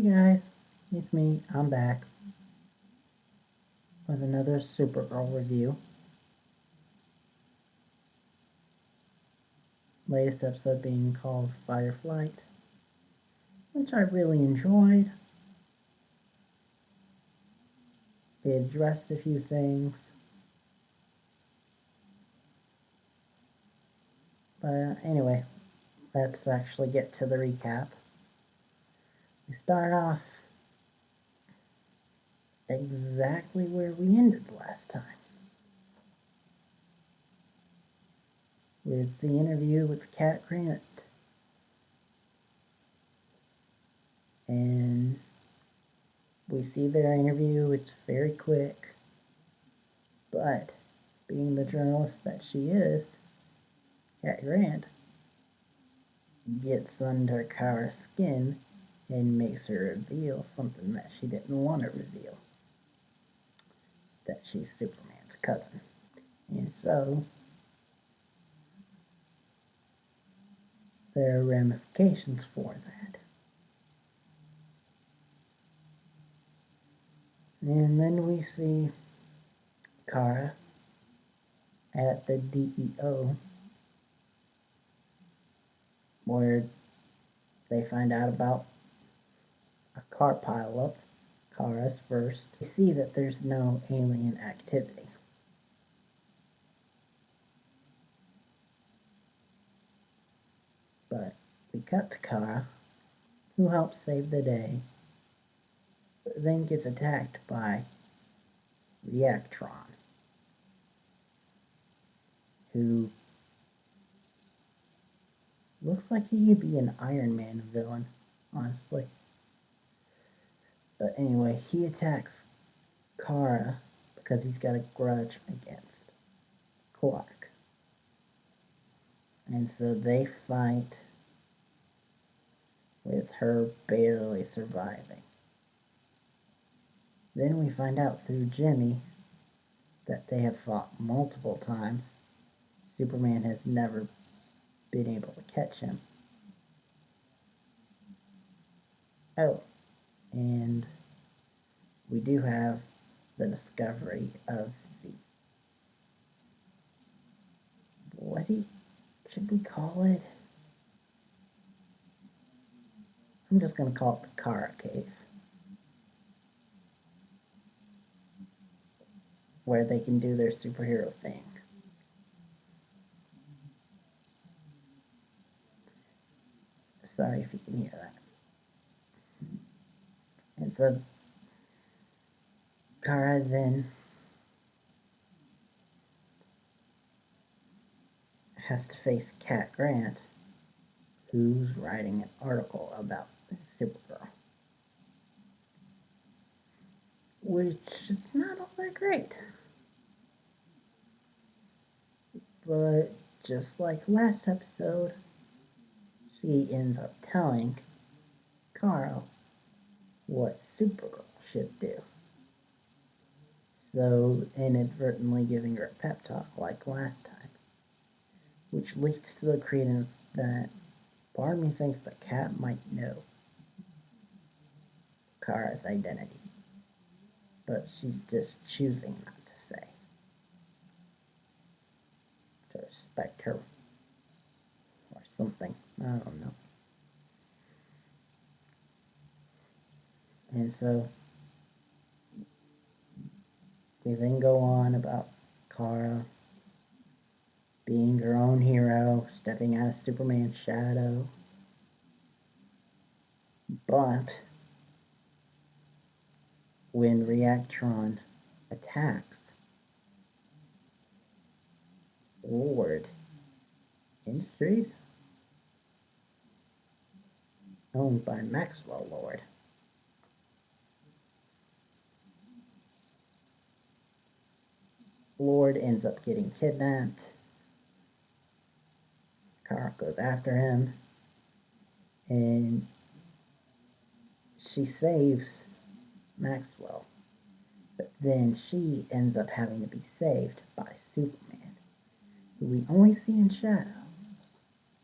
guys, it's me. I'm back with another Supergirl review. Latest episode being called Fireflight, which I really enjoyed. It addressed a few things, but anyway, let's actually get to the recap. We start off exactly where we ended last time, with the interview with Cat Grant. And we see their interview, it's very quick, but being the journalist that she is, Cat Grant gets under Kara's skin and makes her reveal something that she didn't want to reveal, that she's Superman's cousin. And so there are ramifications for that. And then we see Kara at the DEO, where they find out about a car pileup. Kara's first. We see that there's no alien activity. But we cut to Kara, who helps save the day, but then gets attacked by Reactron, who looks like he could be an Iron Man villain, honestly. But anyway, he attacks Kara because he's got a grudge against Clark. And so they fight with her barely surviving. Then we find out through Jimmy that they have fought multiple times. Superman has never been able to catch him. Oh, and we do have the discovery of the, should we call it? I'm just going to call it the Kara Cave, where they can do their superhero thing. Sorry if you can hear that. And so Kara then has to face Cat Grant, who's writing an article about Supergirl, which is not all that great. But just like last episode, she ends up telling Kara what Supergirl should do. So inadvertently giving her a pep talk like last time, which leads to the credence that part of me thinks the Cat might know Kara's identity, but she's just choosing not to say, to respect her or something. I don't know. And so we then go on about Kara being her own hero, stepping out of Superman's shadow. But when Reactron attacks Lord Industries, owned by Maxwell Lord, Lord ends up getting kidnapped. Kara goes after him, and she saves Maxwell. But then she ends up having to be saved by Superman, who we only see in shadow,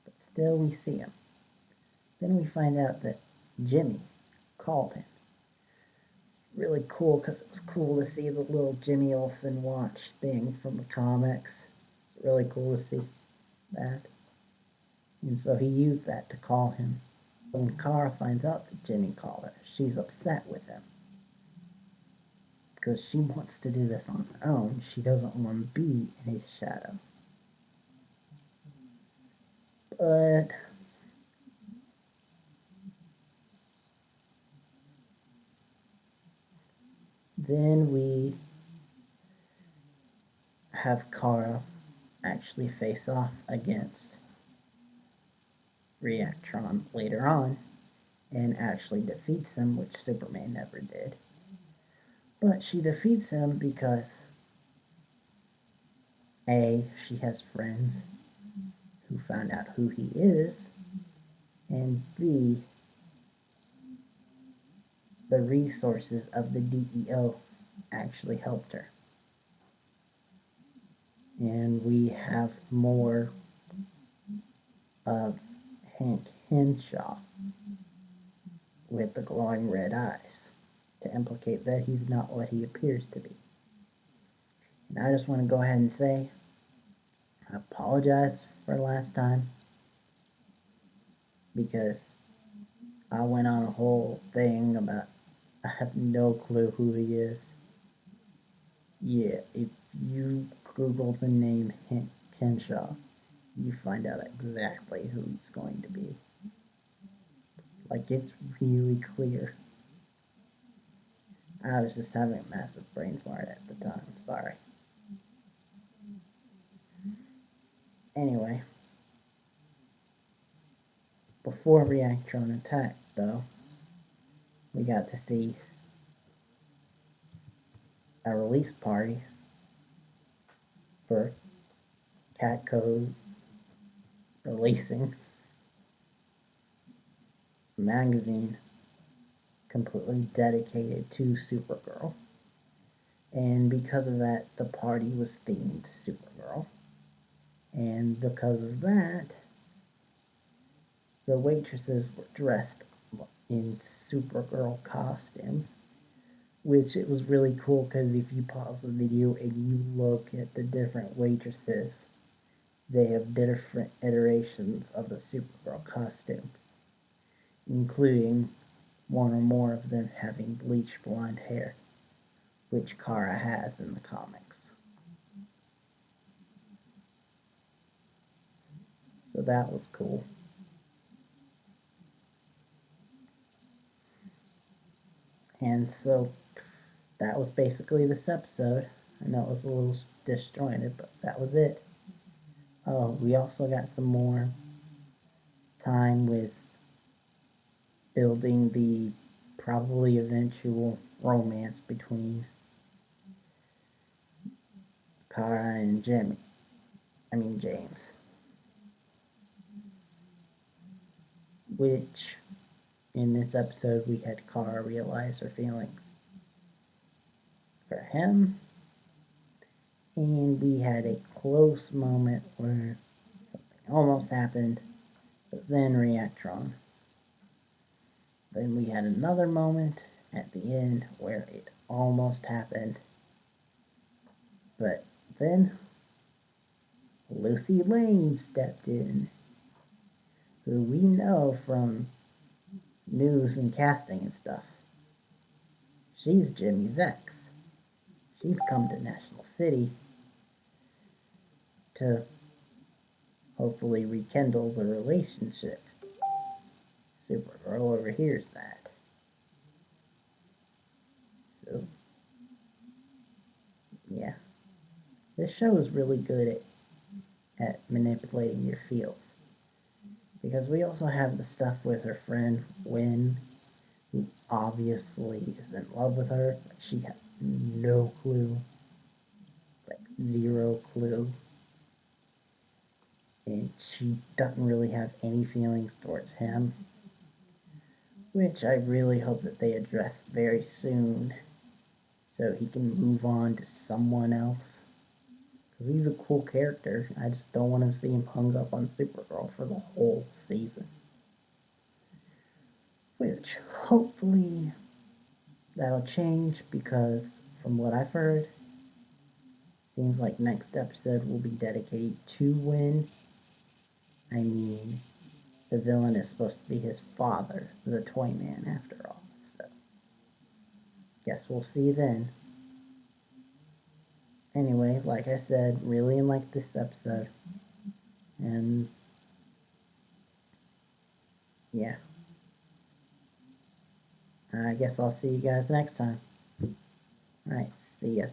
but still we see him. Then we find out that Jimmy called him. Really cool because it was cool to see the little Jimmy Olsen watch thing from the comics. It's really cool to see that. And so he used that to call him. But when Kara finds out that Jimmy called her, she's upset with him because she wants to do this on her own. She doesn't want to be in his shadow. But then we have Kara actually face off against Reactron later on and actually defeats him, which Superman never did. But she defeats him because A, she has friends who found out who he is, and B, the resources of the DEO actually helped her. And we have more of Hank Henshaw with the glowing red eyes to implicate that he's not what he appears to be. And I just want to go ahead and say I apologize for last time because I went on a whole thing about I have no clue who he is. Yeah, if you Google the name Henshaw, you find out exactly who he's going to be. Like, it's really clear. I was just having a massive brain fart at the time. Sorry. Anyway, before Reactron attacked, though, we got to see a release party for Cat Code releasing a magazine completely dedicated to Supergirl. And because of that, the party was themed Supergirl. And because of that, the waitresses were dressed in Supergirl costumes, which it was really cool because if you pause the video and you look at the different waitresses, they have different iterations of the Supergirl costume, including one or more of them having bleach blonde hair, which Kara has in the comics. So that was cool. And so that was basically this episode. I know it was a little disjointed, but that was it. Oh, we also got some more time with building the probably eventual romance between Kara and James. Which, in this episode, we had Kara realize her feelings for him, and we had a close moment where something almost happened, but then Reactron. Then we had another moment at the end where it almost happened, but then Lucy Lane stepped in, who we know from news and casting and stuff. She's Jimmy's ex. She's come to National City to hopefully rekindle the relationship. Supergirl overhears that. So, yeah. This show is really good at manipulating your feels. Because we also have the stuff with her friend Wynn, who obviously is in love with her, but she has no clue. Like, zero clue. And she doesn't really have any feelings towards him. Which I really hope that they address very soon, so he can move on to someone else. Because he's a cool character. I just don't want to see him hung up on Supergirl for the whole season. Which hopefully that'll change because from what I've heard, seems like next episode will be dedicated to Win. I mean, the villain is supposed to be his father, the Toy Man, after all. So, guess we'll see then. Anyway, like I said, really like this episode. And yeah, I guess I'll see you guys next time. Alright, see ya.